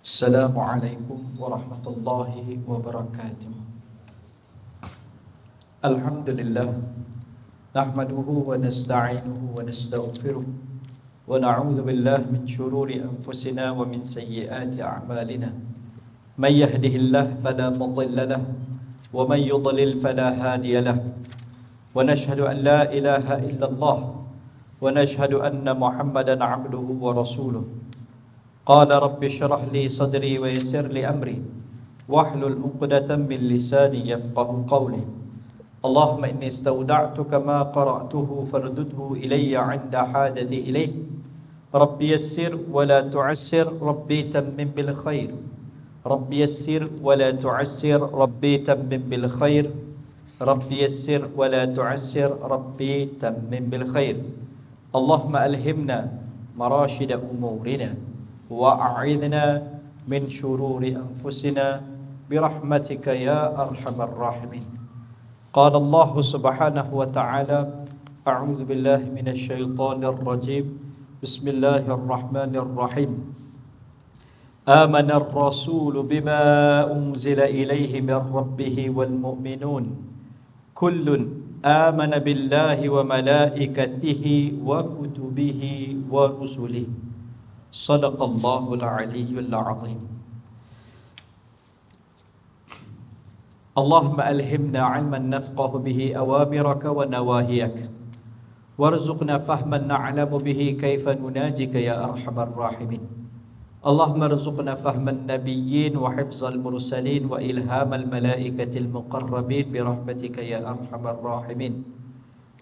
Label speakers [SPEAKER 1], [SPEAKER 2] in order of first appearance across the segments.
[SPEAKER 1] Assalamualaikum warahmatullahi wabarakatuh. Alhamdulillah, nahmaduhu wa nasta'inuhu wa nastaghfiruh wa na'udzu billahi min shururi anfusina wa min sayyiati a'malina. May yahdihillahu fala mudilla lahu wa may yudlil fala hadiya lahu. Wa nashhadu an la ilaha illallah wa nashhadu anna Muhammadan 'abduhu wa rasuluh. Qala rabbi shrah li sadri wa yassir li amri wahlul 'uqdatam min lisani yafqahu qawli. Allahumma inni istawda'tuka ma qara'tuhu fardudhu ilayya 'inda hajati ilayh. Rabbi yassir wa la tu'assir, Rabbi tammim bil khair. Rabbi yassir wa la tu'assir, Rabbi tammim bil khair. Rabbi yassir wa la tu'assir, Rabbi tammim bil khair. Allahumma alhimna marashida umurina وأعذنا من شرور أنفسنا برحمتك يا أرحم الراحمين. قال الله سبحانه وتعالى: أعوذ بالله من الشيطان الرجيم. بسم الله الرحمن الرحيم. آمن الرسول بما أنزل إليه من ربه والمؤمنون كل آمن بالله وملائكته وكتبه ورسله. Sadaqallahul aliyyul azim. Allahumma alhimna ilman nafqahu bihi awamiraka wa nawahiyaka warzuqna fahman na'lamu bihi kaifa nunajika ya arhamar rahimin. Allahumma arzuqna fahman nabiyyin wa hifzal mursalin wa ilhamal malaikatil muqarrabin birahmatika ya arhamar rahimin.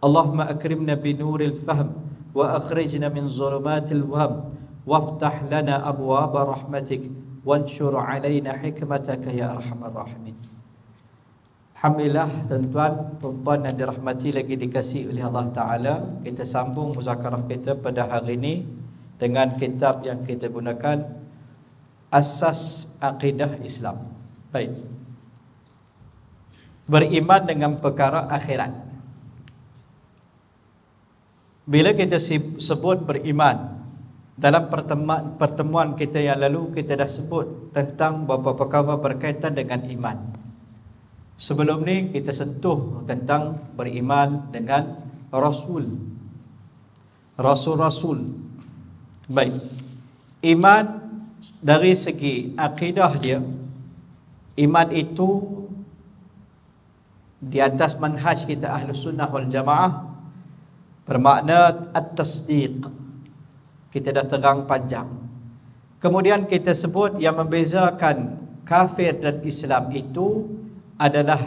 [SPEAKER 1] Allahumma akrimna binuril fahm wa akhrijna min zulumatil wahm waftah lana abwaaba rahmatik wanshur alaina hikmataka ya arhamar rahimin. Alhamdulillah, tuan-tuan, perempuan yang dirahmati lagi dikasihi oleh Allah Ta'ala, kita sambung muzakarah kita pada hari ini dengan kitab yang kita gunakan, Asas Aqidah Islam. Baik, beriman dengan perkara akhirat. Bila kita sebut beriman, dalam pertemuan kita yang lalu, kita dah sebut tentang beberapa perkara berkaitan dengan iman. Sebelum ni kita sentuh tentang beriman dengan Rasul, Rasul-Rasul. Baik, iman dari segi akidah dia, iman itu di atas manhaj kita Ahlus Sunnah wal Jamaah bermakna at-tasdiq. Kita dah terang panjang. Kemudian kita sebut yang membezakan kafir dan Islam itu adalah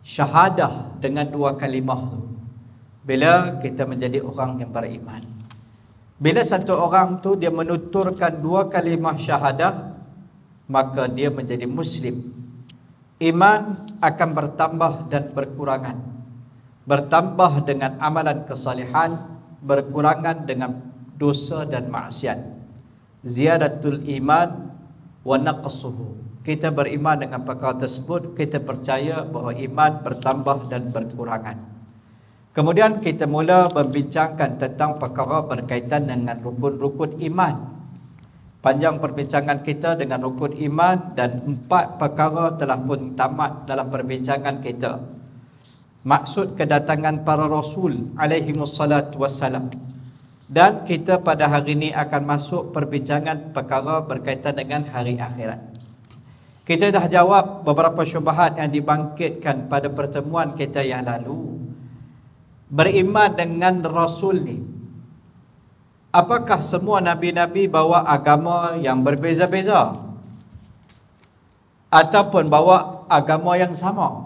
[SPEAKER 1] syahadah dengan dua kalimah tu. Bila kita menjadi orang yang beriman, bila satu orang tu dia menuturkan dua kalimah syahadah, maka dia menjadi Muslim. Iman akan bertambah dan berkurangan. Bertambah dengan amalan kesalihan, berkurangan dengan dosa dan maksiat. Ziyadatul iman wa naqsuhu. Kita beriman dengan perkara tersebut, kita percaya bahawa iman bertambah dan berkurangan. Kemudian kita mula membincangkan tentang perkara berkaitan dengan rukun-rukun iman. Panjang perbincangan kita dengan rukun iman dan 4 perkara telah pun tamat dalam perbincangan kita. Maksud kedatangan para rasul alaihimussalatu wassalam. Dan kita pada hari ini akan masuk perbincangan perkara berkaitan dengan hari akhirat. Kita dah jawab beberapa syubhat yang dibangkitkan pada pertemuan kita yang lalu. Beriman dengan Rasul ni, apakah semua Nabi-Nabi bawa agama yang berbeza-beza? Ataupun bawa agama yang sama?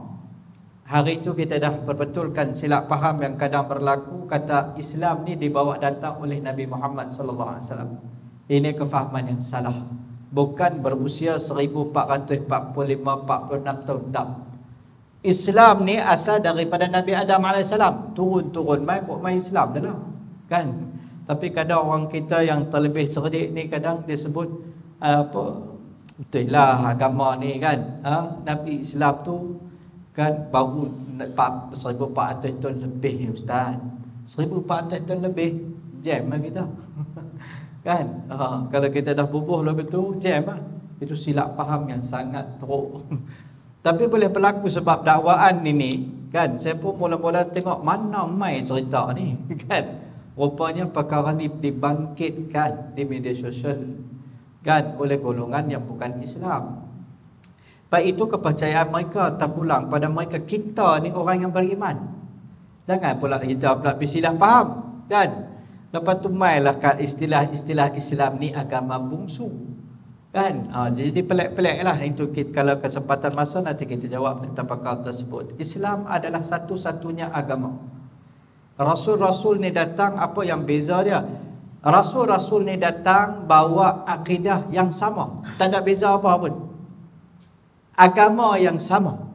[SPEAKER 1] Hari itu kita dah perbetulkan silap faham yang kadang berlaku, kata Islam ni dibawa datang oleh Nabi Muhammad sallallahu alaihi wasallam. Ini kefahaman yang salah. Bukan berusia 1445-46 tahun, tak. Islam ni asal daripada Nabi Adam alaihissalam, turun-turun main Islam dah lah, kan? Tapi kadang orang kita yang terlebih cerdik ni kadang dia sebut betul lah agama ni kan, Nabi Islam tu kan baru 1400 tahun lebih Ustaz. 1400 tahun lebih, jam lah kita. Kan? Kalau kita dah bubuh lagu tu, jam lah. Itu silap faham yang sangat teruk. Tapi boleh berlaku sebab dakwaan ini, kan? Saya pun mula-mula tengok mana mai cerita ni, kan? Rupanya perkara ni dibangkitkan di media sosial, kan, oleh golongan yang bukan Islam. Baik itu kepercayaan mereka terpulang pada mereka. Kita ni orang yang beriman. Jangan pula kita pula bersilap faham, kan? Lepas tu mailah istilah-istilah Islam ni agama bungsu, kan? Jadi pelik-pelik lah. Itu kalau kesempatan masa nanti kita jawab tentang perkara tersebut. Islam adalah satu-satunya agama. Rasul-rasul ni datang, apa yang beza dia? Rasul-rasul ni datang bawa akidah yang sama, tak ada beza apa pun. Agama yang sama.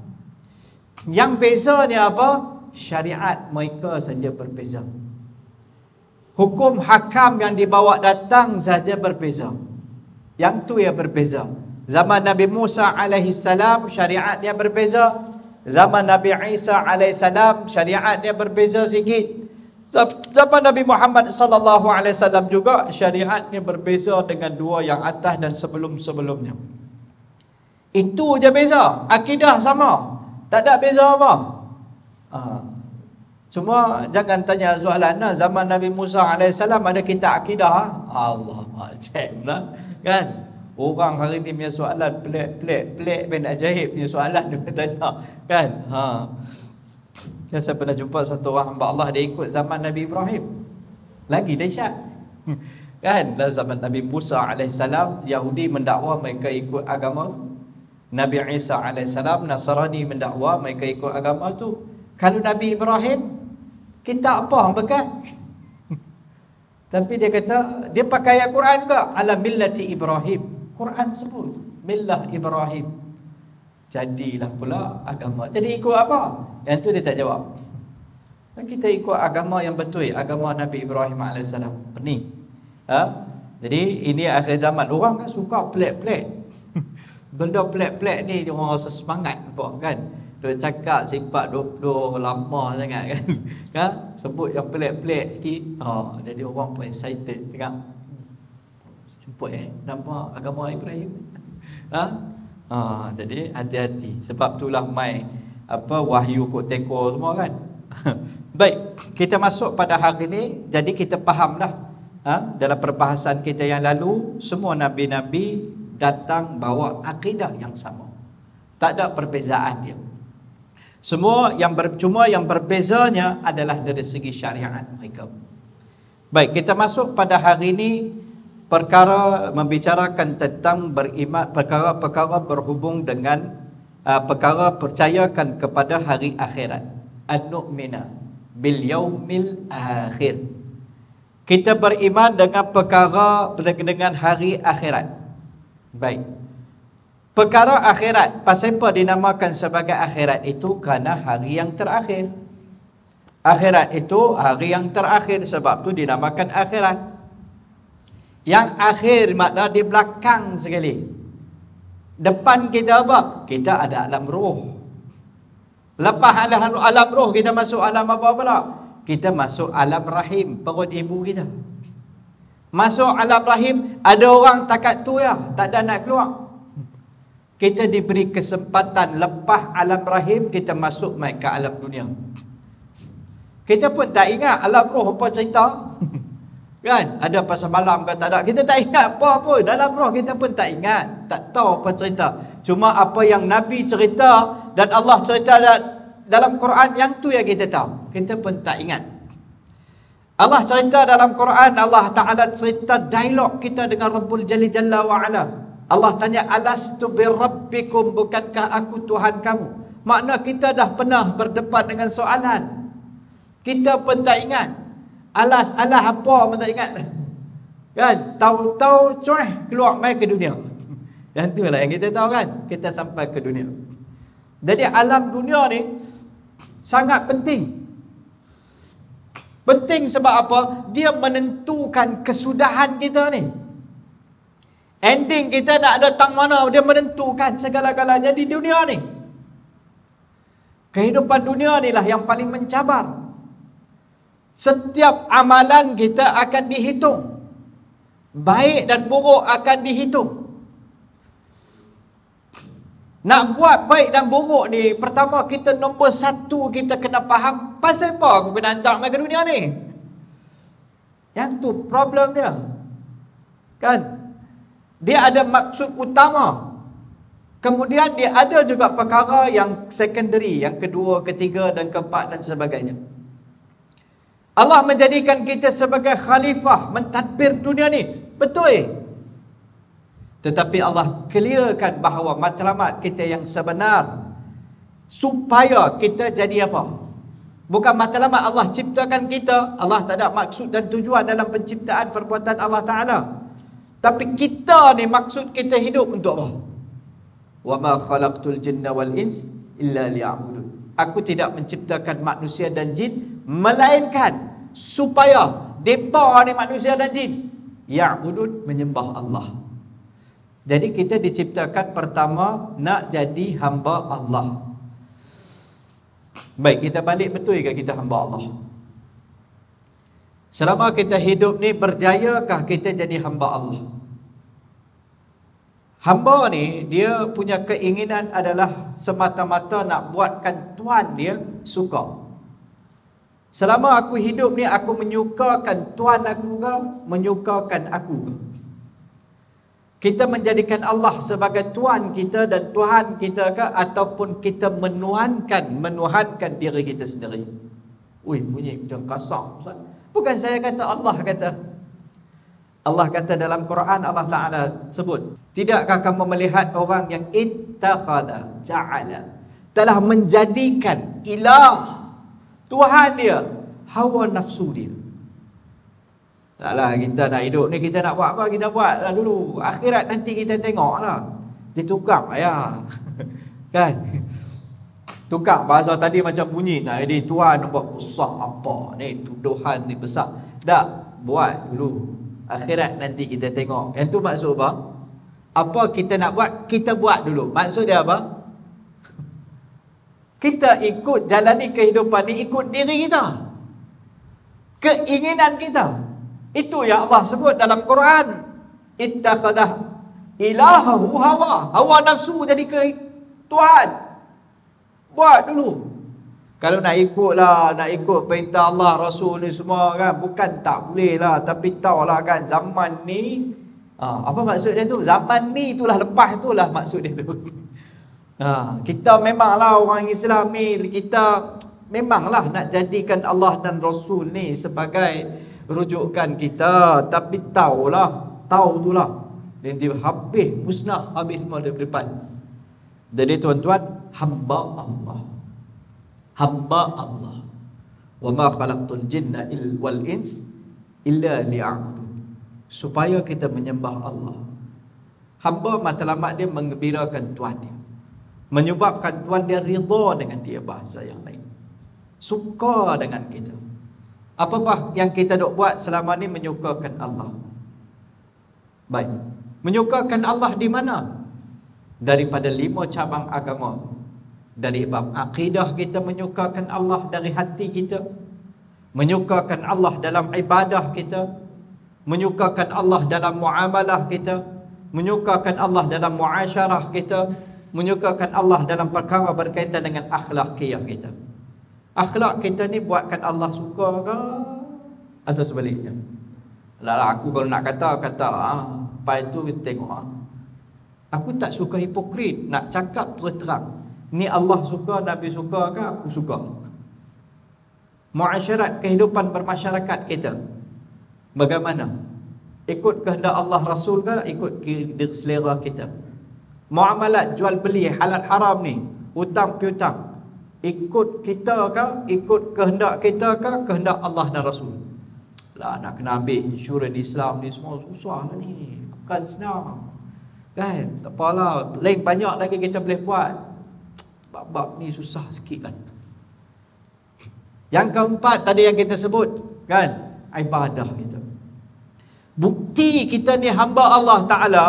[SPEAKER 1] Yang bezanya apa? Syariat mereka saja berbeza. Hukum hakam yang dibawa datang saja berbeza. Yang tu yang berbeza. Zaman Nabi Musa alaihi salam syariat dia berbeza. Zaman Nabi Isa alaihi salam syariat dia berbeza sikit. Zaman Nabi Muhammad sallallahu alaihi wasallam juga syariatnya berbeza dengan dua yang atas dan sebelum-sebelumnya. Itu je beza. Akidah sama, tak ada beza apa. Cuma jangan tanya soalan, zaman Nabi Musa AS ada kitab akidah. Allah macam lah, kan? Orang hari ni punya soalan pelik ben ajaib punya soalan dia tanya, kan? Saya pernah jumpa satu orang hamba Allah, dia ikut zaman Nabi Ibrahim. Lagi dahsyat. Kan? Dalam zaman Nabi Musa AS, Yahudi mendakwa mereka ikut agama. Nabi Isa AS, Nasrani mendakwa mereka ikut agama tu. Kalau Nabi Ibrahim, kita apa yang bekat? Tapi dia kata, dia pakai Al-Quran juga. Ala millati Ibrahim. Quran sebut millah Ibrahim. Jadilah pula agama. Jadi ikut apa? Yang tu dia tak jawab. Dan kita ikut agama yang betul, agama Nabi Ibrahim AS. Pening. Jadi ini akhir zaman. Orang kan suka pelik-pelik. Benda pelik-pelik ni dia orang rasa semangat, kan? Dia cakap sifat 20 lama sangat, kan? Kan? Sebut yang pelik-pelik sikit. Jadi orang pun excited tengok. Jemput nampak agama Ibrahim. Jadi hati-hati. Sebab itulah mai wahyu kot teko semua, kan? Baik, kita masuk pada hari ini. Jadi kita fahamlah dalam perbahasan kita yang lalu, semua nabi-nabi datang bawa akidah yang sama. Tak ada perbezaan dia. Semua cuma yang berbezanya adalah dari segi syariat mereka. Baik, kita masuk pada hari ini perkara membicarakan tentang beriman, perkara-perkara berhubung dengan perkara percayakan kepada hari akhirat. An-nu'mina bil yaumil akhir. Kita beriman dengan perkara dengan hari akhirat. Baik. Perkara akhirat, pasal apa dinamakan sebagai akhirat itu? Kerana hari yang terakhir. Akhirat itu hari yang terakhir, sebab tu dinamakan akhirat. Yang akhir makna di belakang sekali. Depan kita apa? Kita ada alam roh. Lepas alam roh, kita masuk alam apa pula? Kita masuk alam rahim, perut ibu kita. Masuk alam rahim, ada orang takat tu ya, tak ada nak keluar. Kita diberi kesempatan lepas alam rahim, kita masuk mai ke alam dunia. Kita pun tak ingat alam roh apa cerita. Kan? Ada pasal malam ke tak ada. Kita tak ingat apa pun. Dalam roh kita pun tak ingat. Tak tahu apa cerita. Cuma apa yang Nabi cerita dan Allah cerita dalam Quran, yang tu yang kita tahu. Kita pun tak ingat. Allah cerita dalam Quran, Allah Ta'ala cerita dialog kita dengan Rabbul Jalil Jalla wa'ala. Allah tanya, alastu birabbikum, bukankah aku Tuhan kamu? Makna kita dah pernah berdepan dengan soalan. Kita pun tak ingat. Alah apa pun tak ingat. Kan? Tahu-tahu cuih keluar mai ke dunia. Yang tu lah yang kita tahu, kan? Kita sampai ke dunia. Jadi alam dunia ni sangat penting. Penting sebab apa? Dia menentukan kesudahan kita ni. Ending kita nak datang mana, dia menentukan segala-galanya di dunia ni. Kehidupan dunia ni lah yang paling mencabar. Setiap amalan kita akan dihitung. Baik dan buruk akan dihitung. Nak buat baik dan buruk ni, pertama kita nombor satu kita kena faham pasal apa aku kena hantar mai ke dunia ni. Yang tu problem dia. Kan? Dia ada maksud utama. Kemudian dia ada juga perkara yang secondary, yang kedua, ketiga dan keempat dan sebagainya. Allah menjadikan kita sebagai khalifah mentadbir dunia ni. Betul. Tetapi Allah clearkan bahawa matlamat kita yang sebenar supaya kita jadi apa? Bukan matlamat Allah ciptakan kita, Allah tak ada maksud dan tujuan dalam penciptaan perbuatan Allah Ta'ala. Tapi kita ni maksud kita hidup untuk apa? Wa ma khalaqtul jinna wal ins illa liya'budun. Aku tidak menciptakan manusia dan jin melainkan supaya depa ni manusia dan jin ya'budun, menyembah Allah. Jadi kita diciptakan pertama nak jadi hamba Allah. Baik, kita balik, betul ke kita hamba Allah? Selama kita hidup ni, berjayakah kita jadi hamba Allah? Hamba ni, dia punya keinginan adalah semata-mata nak buatkan Tuhan dia suka. Selama aku hidup ni, aku menyukakan Tuhan aku ke, menyukakan aku ke? Kita menjadikan Allah sebagai Tuhan kita dan Tuhan kita ke, ataupun kita menuhankan diri kita sendiri? Ui, bunyi macam kasar. Bukan saya kata, Allah kata. Allah kata dalam Quran, Allah Ta'ala sebut, tidakkah kamu melihat orang yang ittakhadha ja'ala, telah menjadikan ilah, Tuhan dia, hawa nafsu dia. Taklah kita nak hidup ni, kita nak buat apa, kita buat lah dulu. Akhirat nanti kita tengok lah. Dia tukar ya. Kan? Tukar bahasa tadi macam bunyi nak jadi Tuhan buat besar apa ni, tuduhan ni besar. Tak, buat dulu. Akhirat nanti kita tengok. Yang tu maksud apa? Apa kita nak buat, kita buat dulu. Maksud dia apa? Kita ikut jalani kehidupan ni, ikut diri kita, keinginan kita. Itu yang Allah sebut dalam Quran. Ittakhadah ilahahu hawa. Hawa nafsu jadi ke Tuhan. Buat dulu. Kalau nak ikut perintah Allah, Rasul ni semua kan, bukan tak boleh lah. Tapi tahulah kan, zaman ni, apa maksud dia tu? Zaman ni itulah, lepas itulah maksud dia tu. Kita memanglah orang Islam ni, kita memanglah nak jadikan Allah dan Rasul ni sebagai rujukan kita. Tapi tahu itulah, nanti habis, musnah, habis semua dari depan. Jadi tuan-tuan, hamba Allah. Wa ma khalaqtul jinna wal ins illa liya'budun. Supaya kita menyembah Allah. Hamba matlamat dia menggembirakan Tuhan dia, menyebabkan Tuhan dia rida dengan dia, bahasa yang lain, suka dengan kita. Apa-apa yang kita dok buat selama ni menyukakan Allah. Baik, menyukakan Allah di mana? Daripada 5 cabang agama. Dari bab akidah kita menyukakan Allah dari hati kita, menyukakan Allah dalam ibadah kita, menyukakan Allah dalam muamalah kita, menyukakan Allah dalam muasyarah kita, menyukakan Allah dalam perkara berkaitan dengan akhlakiyah kita. Akhlak kita ni buatkan Allah suka ke atau sebaliknya? Lah aku kalau nak kata apa itu kita tengok. Aku tak suka hipokrit, nak cakap terang. Ni Allah suka, Nabi suka ke aku suka? Muasyarat, kehidupan bermasyarakat kita bagaimana? Ikut kehendak Allah Rasul ke ikut selera kita? Muamalat jual beli halal haram ni, hutang piutang, ikut kita ke, ikut kehendak kita ke, kehendak Allah dan Rasul? Lah nak kena ambil insurans Islam ni semua susah lah ni, bukan senang kan? Tak apalah, lain banyak lagi kita boleh buat. Bab ni susah sikit kan. Yang keempat tadi yang kita sebut kan, ibadah kita. Bukti kita ni hamba Allah Ta'ala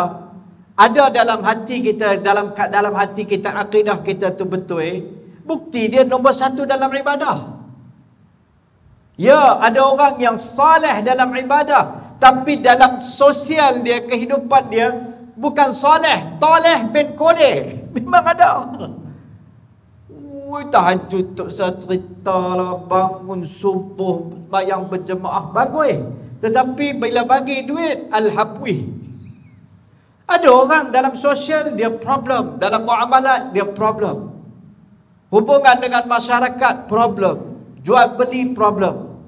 [SPEAKER 1] ada dalam hati kita, dalam hati kita, akidah kita tu betul. Bukti dia nombor 1 dalam ibadah. Ya, ada orang yang saleh dalam ibadah, tapi dalam sosial dia, kehidupan dia bukan saleh, toleh bin koleh. Memang ada. Tahan tutup saya cerita lah, bangun subuh, bayang berjemaah, bagus. Tetapi bila bagi duit, al-habwi. Ada orang dalam sosial, dia problem. Dalam muamalat, dia problem. Hubungan dengan masyarakat, problem. Jual beli, problem.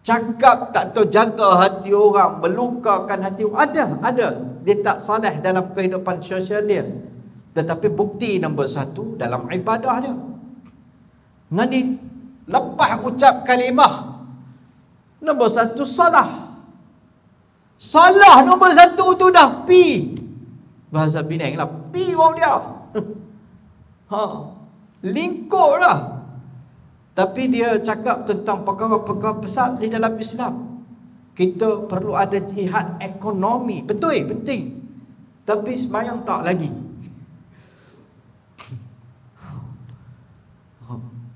[SPEAKER 1] Cakap tak tahu jaga hati orang, melukakan hati orang. Ada. Dia tak saleh dalam kehidupan sosial dia. Tetapi bukti nombor satu dalam ibadah dia. Ngani lepas ucap kalimah, nombor satu salah. Salah nombor satu tu dah pi. Bahasa Penang lah, pi orang dia. Lingkup lah. Tapi dia cakap tentang perkara-perkara besar di dalam Islam. Kita perlu ada jihad ekonomi. Betul, penting. Tapi sembahyang tak lagi.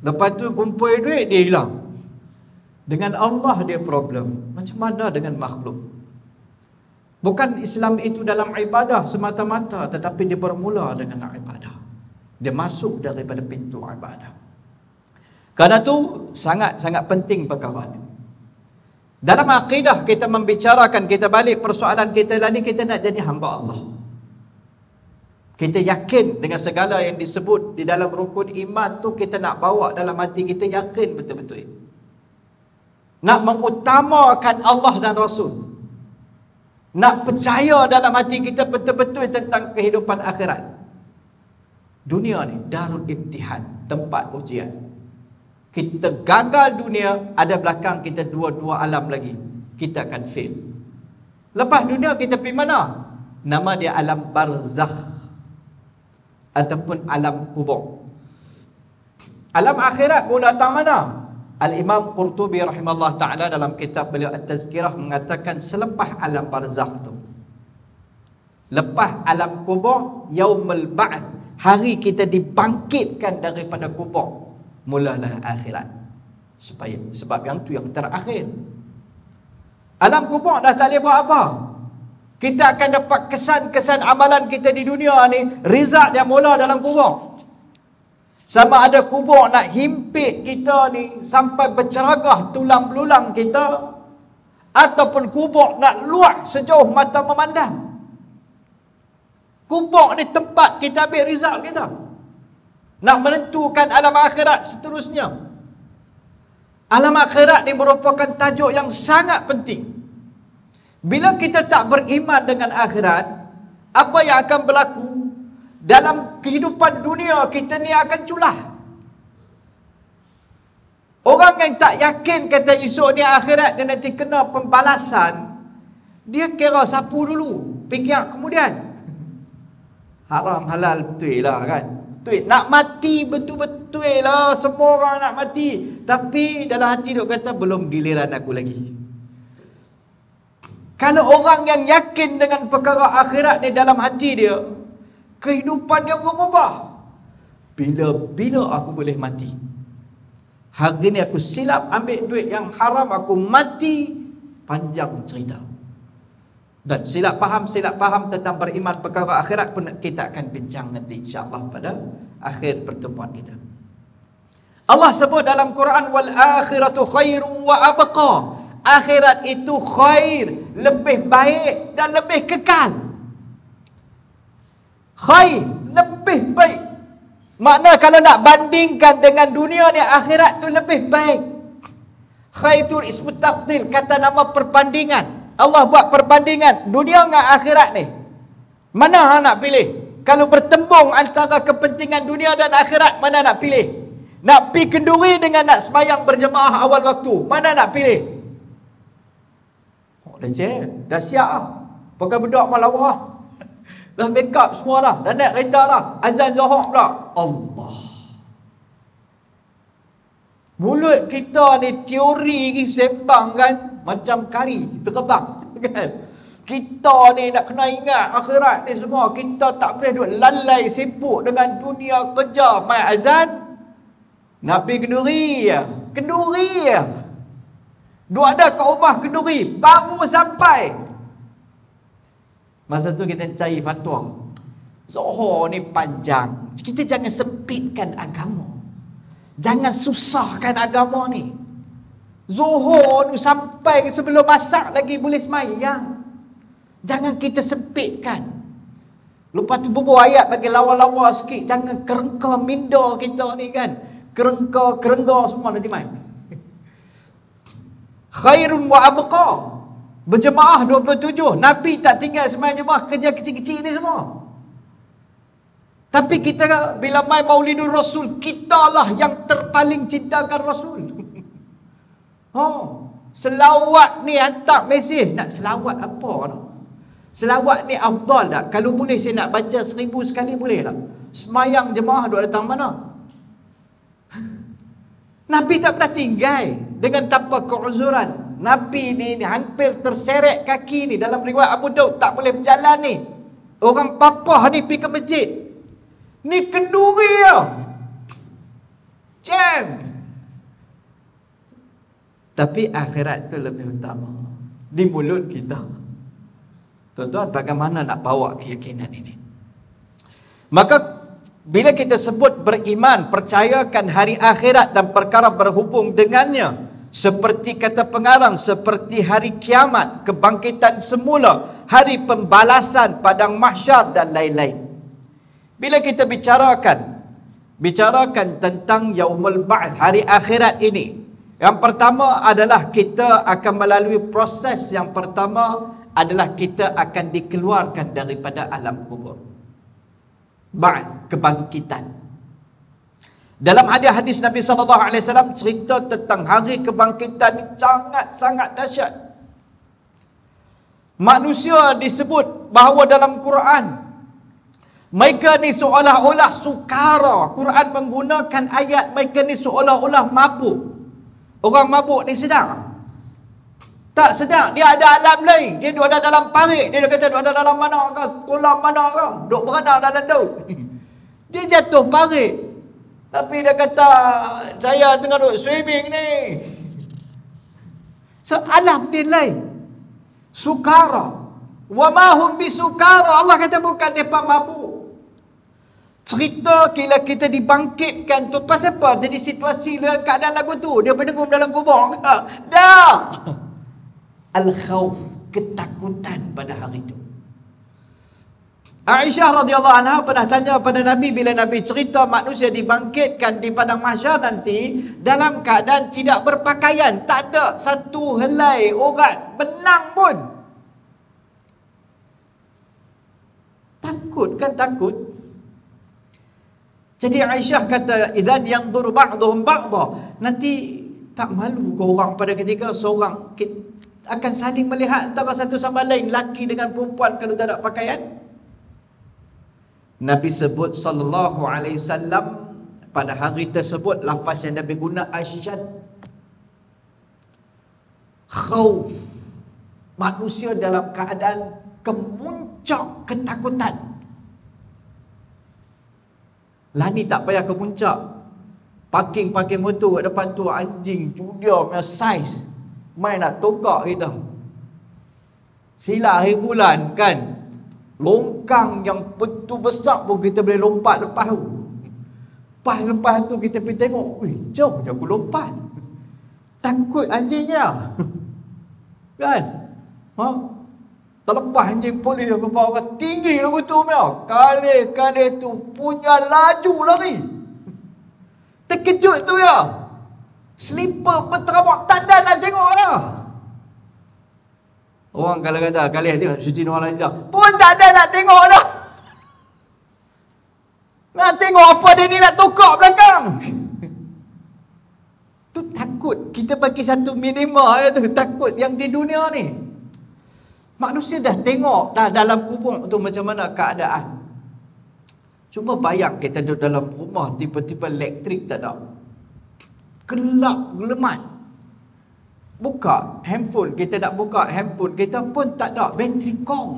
[SPEAKER 1] Lepas tu kumpul duit, dia hilang. Dengan Allah dia problem. Macam mana dengan makhluk? Bukan Islam itu dalam ibadah semata-mata, tetapi dia bermula dengan ibadah. Dia masuk daripada pintu ibadah. Karena tu sangat-sangat penting perkara ini. Dalam akidah kita membicarakan, kita balik persoalan kita lah ni, kita nak jadi hamba Allah. Kita yakin dengan segala yang disebut di dalam rukun iman tu, kita nak bawa dalam hati kita, yakin betul-betul. Nak mengutamakan Allah dan Rasul. Nak percaya dalam hati kita betul-betul tentang kehidupan akhirat. Dunia ni darul imtihan, tempat ujian. Kita gagal dunia, ada belakang kita dua alam lagi. Kita akan fail. Lepas dunia kita pergi mana? Nama dia alam barzakh ataupun alam kubur. Alam akhirat pun datang mana? Al-Imam Qurtubi rahimahullah ta'ala dalam kitab beliau At-Tazkirah mengatakan selepas alam barzakh tu, lepas alam kubur, yaumul ba'th, hari kita dibangkitkan daripada kubur, mulalah akhirat. Sebab yang tu yang terakhir. Alam kubur dah tak boleh buat apa. Kita akan dapat kesan-kesan amalan kita di dunia ni, result dia mula dalam kubur. Sama ada kubur nak himpit kita ni sampai berceragah tulang belulang kita, ataupun kubur nak luah sejauh mata memandang. Kubur ni tempat kita ambil result kita. Nak menentukan alam akhirat seterusnya. Alam akhirat ni merupakan tajuk yang sangat penting. Bila kita tak beriman dengan akhirat, apa yang akan berlaku dalam kehidupan dunia kita ni akan culah. Orang yang tak yakin kata esok ni akhirat dia nanti kena pembalasan, dia kira sapu dulu, fikir kemudian. Haram halal betul lah kan. Betul. Nak mati betul-betul lah, semua orang nak mati. Tapi dalam hati dia kata belum giliran aku lagi. Kalau orang yang yakin dengan perkara akhirat ni dalam hati dia, kehidupan dia berubah. Bila aku boleh mati? Hari ni aku silap ambil duit yang haram, aku mati, panjang cerita. Dan silap faham tentang beriman perkara akhirat pun kita akan bincang nanti insya-Allah pada akhir pertemuan kita. Allah sebut dalam Quran, wal akhiratu khairu wa abqa. Akhirat itu khair, lebih baik dan lebih kekal. Khair, lebih baik. Makna kalau nak bandingkan dengan dunia ni, akhirat tu lebih baik. Khair tu ismu tafdil, kata nama perbandingan. Allah buat perbandingan dunia dengan akhirat ni. Mana hang nak pilih? Kalau bertembung antara kepentingan dunia dan akhirat, mana nak pilih? Nak pi kenduri dengan nak sembahyang berjemaah awal waktu, mana nak pilih? Leceh, dah siap lah. Pakai bedak malawah. Dah make up semua lah. Dah naik kereta lah. Azan Zuhur pula. Allah. Mulut kita ni teori ni sembang kan. Macam kari terbang kan. Kita ni nak kena ingat akhirat ni semua. Kita tak boleh duduk lalai sibuk dengan dunia kerja. Mai azan, nak pergi kenduri ya. Kenduri ya. Duk ada kat rumah kenduri, baru sampai. Masa tu kita cari fatwa. Zuhur ni panjang. Kita jangan sempitkan agama. Jangan susahkan agama ni. Zuhur ni sampai sebelum masak lagi boleh semayang. Jangan kita sempitkan. Lepas tu bubuh ayat bagi lawa-lawa sikit. Jangan kerengka minda kita ni kan. Kerengka semua nanti main. Khairun wa abqa. Berjemaah 27. Nabi tak tinggal semayang jemaah, kerja kecil-kecil ni semua. Tapi kita bila main Maulidur Rasul, kita lah yang terpaling cintakan Rasul. Selawat ni hantar mesej. Nak selawat apa tak? Selawat ni afdal tak? Kalau boleh saya nak baca 1000 sekali boleh tak? Semayang jemaah duk datang mana? Nabi tak pernah tinggal dengan tanpa keuzuran. Nabi ni hampir terseret kaki ni. Dalam riwayat Abu Daud tak boleh berjalan ni. Orang papah ni pergi ke masjid. Ni kenduri lah. Jam. Tapi akhirat tu lebih utama. Di mulut kita. Tuan-tuan, bagaimana nak bawa keyakinan ini? Maka bila kita sebut beriman, percayakan hari akhirat dan perkara berhubung dengannya, seperti kata pengarang, seperti hari kiamat, kebangkitan semula, hari pembalasan, padang mahsyar dan lain-lain. Bila kita bicarakan tentang yaumul ba'th, hari akhirat ini, yang pertama adalah kita akan melalui proses. Yang pertama adalah kita akan dikeluarkan daripada alam kubur. Ba'th, kebangkitan. Dalam hadis Nabi SAW cerita tentang hari kebangkitan ini sangat dahsyat. Manusia disebut bahawa dalam Quran, mereka ni seolah-olah sukara. Quran menggunakan ayat mereka ni seolah-olah mabuk. Orang mabuk ni sedang? Tak sedang. Dia ada alam lain. Dia duduk ada dalam parit. Dia kata duduk ada dalam mana ke? Kolam mana ke? Duduk berenang dalam tu. Dia jatuh parit. Tapi dia kata, saya tengah duduk swimming ni. So, alam dia lain. Sukara. Wa ma hum bisukara. Allah kata bukan mereka mabuk. Cerita bila kita dibangkitkan tu pasal apa? Jadi situasi dalam keadaan lagu tu dia berdengung dalam kubur ke? Dah. Al-khawf, ketakutan pada hari itu. Aisyah radhiyallahu anha pernah tanya pada Nabi bila Nabi cerita manusia dibangkitkan di padang mahsyar nanti dalam keadaan tidak berpakaian, tak ada satu helai urat benang pun. Takut kan? Takut. Jadi Aisyah kata, idzan yanzuru ba'dhum ba'dha. Nanti tak malu ke orang pada ketika seorang akan saling melihat antara satu sama lain, lelaki dengan perempuan kalau tak ada pakaian? Nabi sebut sallallahu alaihi wasallam pada hari tersebut, lafaz yang Nabi guna asyad khauf. Manusia dalam keadaan kemuncak ketakutan. Lah ni tak payah ke puncak. Parking motor kat depan tu, anjing dia punya saiz main nak tokak kita. Silat hari bulan kan, longkang yang betul besar pun kita boleh lompat lepas tu. Lepas tu kita pergi tengok, wih, jauh je aku lompat. Takut anjingnya. Kan? Terlepas anjing polis aku bawa tinggi lagu tu punya. Kali tu punya laju lari. Terkejut tu ya. Slipper berterabak tandan nak tengok dah. Orang kalau kata kali tengok Siti Nurhaliza pun tak ada nak tengok dah. Nak tengok apa dia ni nak tokak belakang. Tu takut. Kita bagi satu minima tu, takut yang di dunia ni. Manusia dah tengok dah dalam kubur tu macam mana keadaan. Cuba bayang kita duduk dalam rumah, tiba-tiba elektrik tak ada. Gelap gelemat. Buka handphone, kita nak buka handphone kita pun tak ada, bateri kong.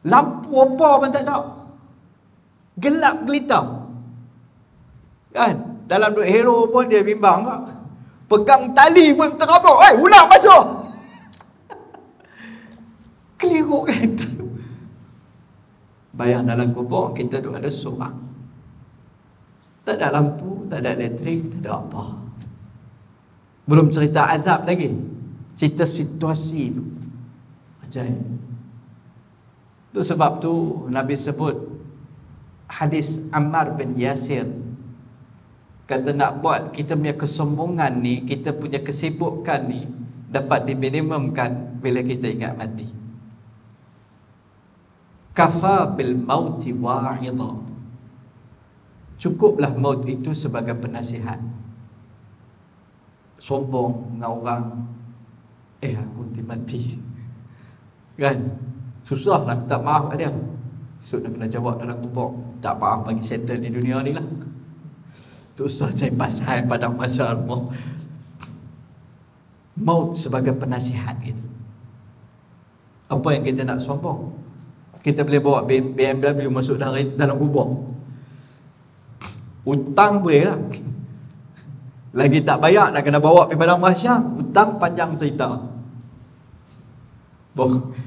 [SPEAKER 1] Lampu apa pun tak ada. Gelap gelita. Kan? Dalam duk hero pun dia bimbang tak? Pegang tali pun terabak. Ular masuk. Keliru kan? Bayang dalam kubur kita duduk ada seorang. Tak ada lampu, tak ada elektrik, tak ada apa. Belum cerita azab lagi. Cerita situasi tu. Ajaib. Itu sebab tu Nabi sebut hadis Ammar bin Yasir. Kata nak buat kita punya kesombongan ni, kita punya kesibukan ni dapat diminimumkan bila kita ingat mati. Kafa bil mauti wa'idha. Cukuplah maut itu sebagai penasihat. Sombong dengan orang, aku nanti mati, kan? Susah nak minta maaf kat dia. So nak kena jawab dalam kubur, tak maaf bagi settle di dunia ni lah. Susah cari pasal pada masa Allah. Maut sebagai penasihat kita. Apa yang kita nak sombong? Kita boleh bawa BMW masuk dalam kubur. Hutang boleh lah. Lagi tak bayar nak kena bawa pergi padang mahsyar. Hutang panjang cerita.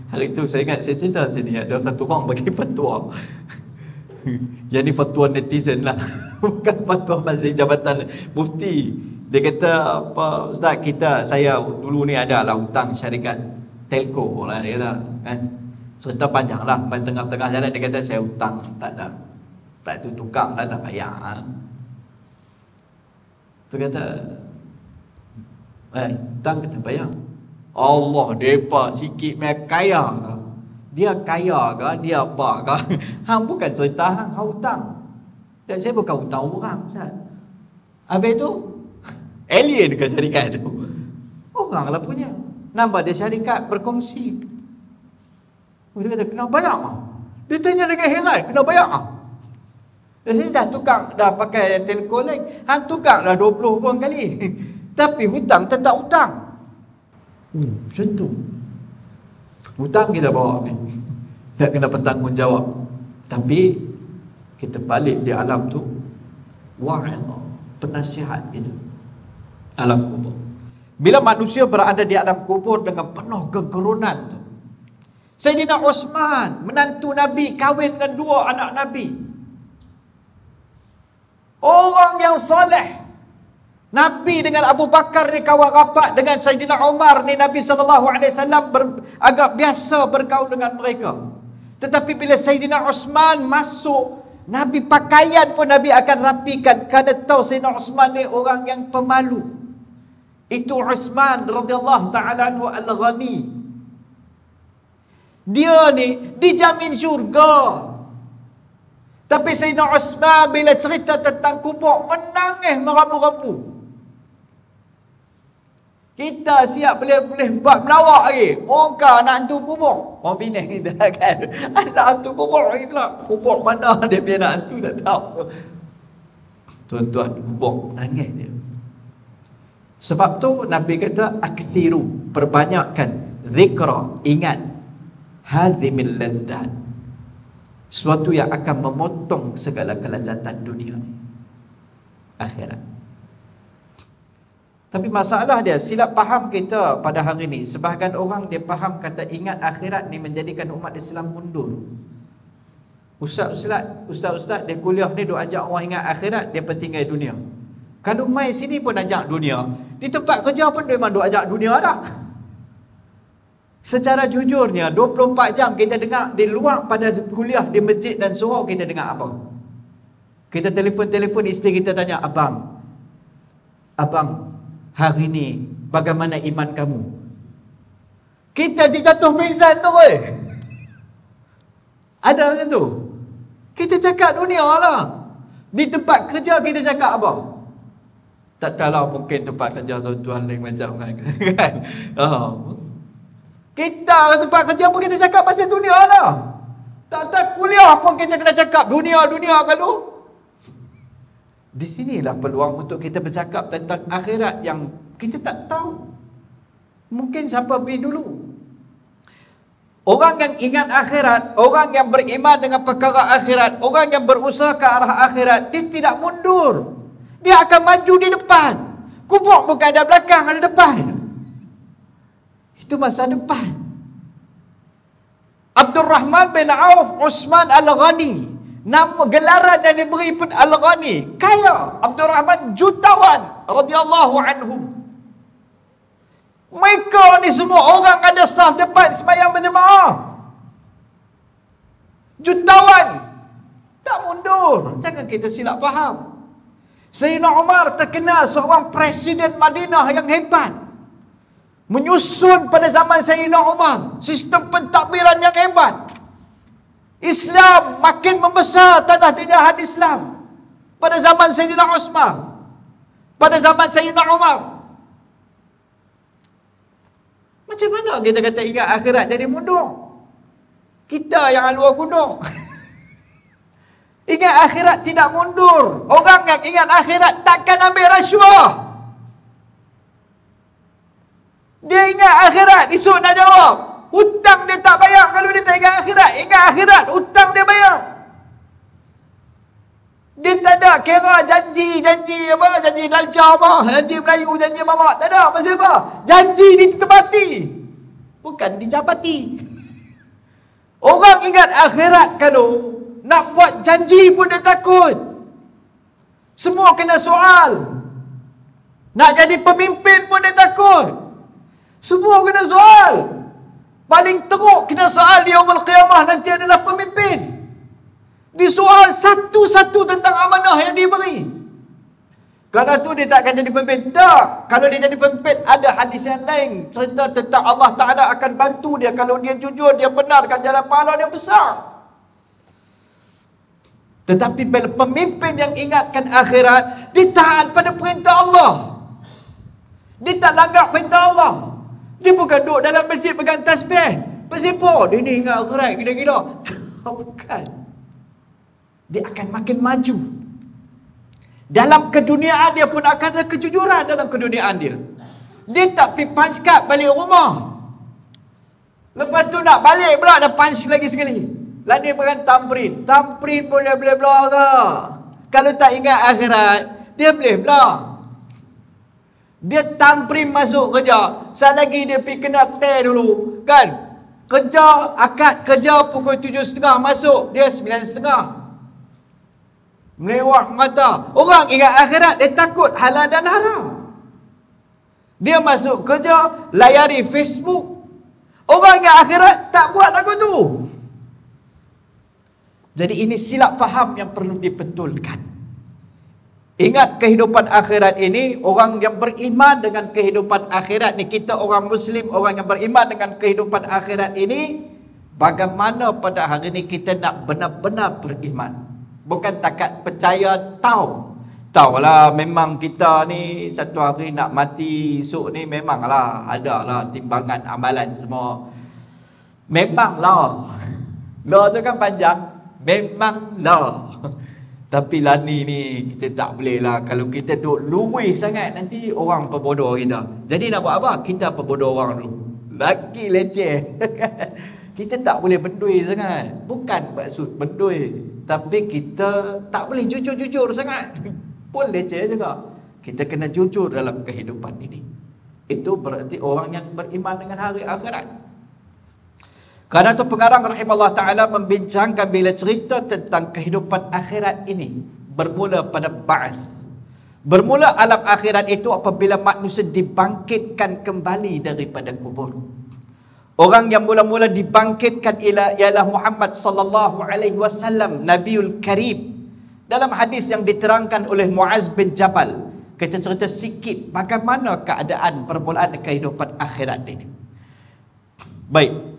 [SPEAKER 1] Hari tu saya ingat saya cerita sini, ada satu orang bagi fatwa. Yang ni fatwa netizen lah. Bukan fatwa Majlis Jabatan Mufti. Dia kata, apa Ustaz, saya dulu ni ada lah hutang syarikat telco lah, dia kata, kan. Cerita panjang lah. Tengah-tengah jalan dia kata saya hutang, tak ada, tak tu tukang lah, tak bayar. Tu kata, hutang kena bayar. Allah, depa sikit mai kaya ke? Dia kaya ke? Dia apa ke? Hang bukan cerita hang hutang. Dan saya bukan hutang orang, Ustaz. Habis tu alien ke syarikat tu? Orang lah punya. Nampak dia syarikat berkongsi. Dia kata, kena bayar. Dia tanya dengan heran, kena bayar. Dia sini dah tukang, dah pakai telco lain. Hang tukang dah 20 orang kali. Tapi hutang tetap hutang. Macam tu. Hutang kita bawa ni, nak kena bertanggungjawab. Tapi kita balik di alam tu, wa'idha, penasihat kita. Alam kubur. Bila manusia berada di alam kubur dengan penuh kegerunan tu, Sayyidina Uthman, menantu Nabi, kahwin dengan 2 anak Nabi. Orang yang soleh. Nabi dengan Abu Bakar ni kawan rapat, dengan Sayyidina Umar ni Nabi SAW agak biasa bergaul dengan mereka. Tetapi bila Sayyidina Uthman masuk, Nabi pakaian pun Nabi akan rapikan, kerana tahu Sayyidina Uthman ni orang yang pemalu. Itu Uthman radhiyallahu ta'ala anhu al-Ghani. Dia ni dijamin syurga. Tapi Sayyidina Uthman bila cerita tentang kubur, menangis merapu-rapu. Kita siap boleh buat melawak lagi. Muka nak hantu kubur. Orang Penang kita kan, nak hantu kubur lagi pula. Kubur mana dia biar nak hantu tak tahu. Tuan-tuan, kubur menangis dia. Sebab tu Nabi kata, akthiru, perbanyakkan, zikra, ingat, hadhimil laddat, sesuatu yang akan memotong segala kelezatan dunia akhirat. Tapi masalah dia, silap faham kita pada hari ini, sebahagian orang dia faham kata ingat akhirat ni menjadikan umat Islam mundur. Ustaz-ustaz dia kuliah ni duk ajak orang ingat akhirat, dia pentingkan dunia. Kalau mai sini pun ajak dunia, di tempat kerja pun dia memang duk ajak dunia dah. Secara jujurnya 24 jam kita dengar di luar pada kuliah di masjid dan surau, kita dengar apa? Kita telefon isteri kita tanya, abang hari ni bagaimana iman kamu? Kita dijatuh pingsan tu weh. Ada macam tu. Kita cakap dunia lah. Di tempat kerja kita cakap apa? Tak tahu, mungkin tempat kerja tuan-tuan lain macam kan. Kita tempat kerja pun kita cakap pasal dunia lah. Tak kuliah pun kita kena cakap dunia kalau. Di sinilah peluang untuk kita bercakap tentang akhirat yang kita tak tahu. Mungkin siapa pergi dulu. Orang yang ingat akhirat, orang yang beriman dengan perkara akhirat, orang yang berusaha ke arah akhirat, dia tidak mundur. Dia akan maju di depan. Kubur bukan ada belakang, ada depan. Itu masa depan. Abdul Rahman bin Auf Utsman Al-Ghani. Nama gelaran yang diberi pun Al-Ghani. Kaya. Abdul Rahman jutawan radhiyallahu anhum. Mereka ni semua orang ada saf depan sembahyang berjemaah. Jutawan. Tak mundur. Jangan kita silap faham. Sayyidina Umar terkenal seorang presiden Madinah yang hebat. Menyusun pada zaman Sayyidina Umar sistem pentadbiran yang hebat. Islam makin membesar tanah jajahan Islam pada zaman Sayyidina Utsman, pada zaman Sayyidina Umar. Macam mana kita kata ingat akhirat jadi mundur? Kita yang luar gunung. Ingat akhirat tidak mundur. Orang yang ingat akhirat takkan ambil rasuah. Dia ingat akhirat, esok nak jawab. Hutang dia tak bayar kalau dia tak ingat akhirat. Ingat akhirat, hutang dia bayar. Dia tak ada kira janji apa, janji lancar apa, janji Melayu, janji mamak. Tak ada, pasal apa? Janji ditepati. Bukan dijabati. Orang ingat akhirat kalau nak buat janji pun dia takut. Semua kena soal. Nak jadi pemimpin pun dia takut. Semua kena soal. Paling teruk kena soal di yaumul qiyamah nanti adalah pemimpin. Disoal satu-satu tentang amanah yang diberi. Kerana tu dia tak akan jadi pemimpin. Tak. Kalau dia jadi pemimpin, ada hadis yang lain cerita tentang Allah Ta'ala akan bantu dia. Kalau dia jujur, dia benarkan jalan pahala dia besar. Tetapi bila pemimpin yang ingatkan akhirat, dia taat pada perintah Allah. Dia tak langgar perintah Allah. Dia bukan duduk dalam masjid pegang tasbih. Bersipur. Dia ni ingat akhirat gila-gila. Bukan. Dia akan makin maju. Dalam keduniaan dia pun akan ada kejujuran dalam keduniaan dia. Dia tak pergi punch card balik rumah. Lepas tu nak balik pula ada punch lagi sekali. Lain dia pegang tamrin. Tamrin pun dia boleh belah ke? Kalau tak ingat akhirat, dia boleh belah. Dia tamprim masuk kerja. Saat lagi dia pergi kena teh dulu. Kan? Kerja, akad kerja pukul 7.30 masuk. Dia 9.30. Melewah mata. Orang ingat akhirat, dia takut halal dan haram. Dia masuk kerja, layari Facebook. Orang ingat akhirat, tak buat lagu tu. Jadi ini silap faham yang perlu dibetulkan. Ingat kehidupan akhirat ini, orang yang beriman dengan kehidupan akhirat ni, kita orang Muslim, orang yang beriman dengan kehidupan akhirat ini, bagaimana pada hari ini kita nak benar-benar beriman. Bukan takat percaya, tahulah memang kita ni satu hari nak mati, esok ni memanglah adalah timbangan amalan semua. Memanglah. Law tu kan panjang. Memanglah. Tapi lani ni kita tak boleh lah. Kalau kita duduk luwih sangat, nanti orang perbodoh kita. Jadi nak buat apa? Kita perbodoh orang dulu. Lagi leceh. Kita tak boleh bendui sangat. Bukan maksud bendui, tapi kita tak boleh jujur-jujur sangat. Pun leceh juga. Kita kena jujur dalam kehidupan ini. Itu berarti orang yang beriman dengan hari akhirat. Karena itu pengarang rahimahullah ta'ala membincangkan bila cerita tentang kehidupan akhirat ini bermula pada ba'ath. Bermula alam akhirat itu apabila manusia dibangkitkan kembali daripada kubur. Orang yang mula-mula dibangkitkan ialah Muhammad sallallahu alaihi wasallam, Nabiul Karim. Dalam hadis yang diterangkan oleh Muaz bin Jabal, kita cerita sikit bagaimana keadaan permulaan kehidupan akhirat ini. Baik.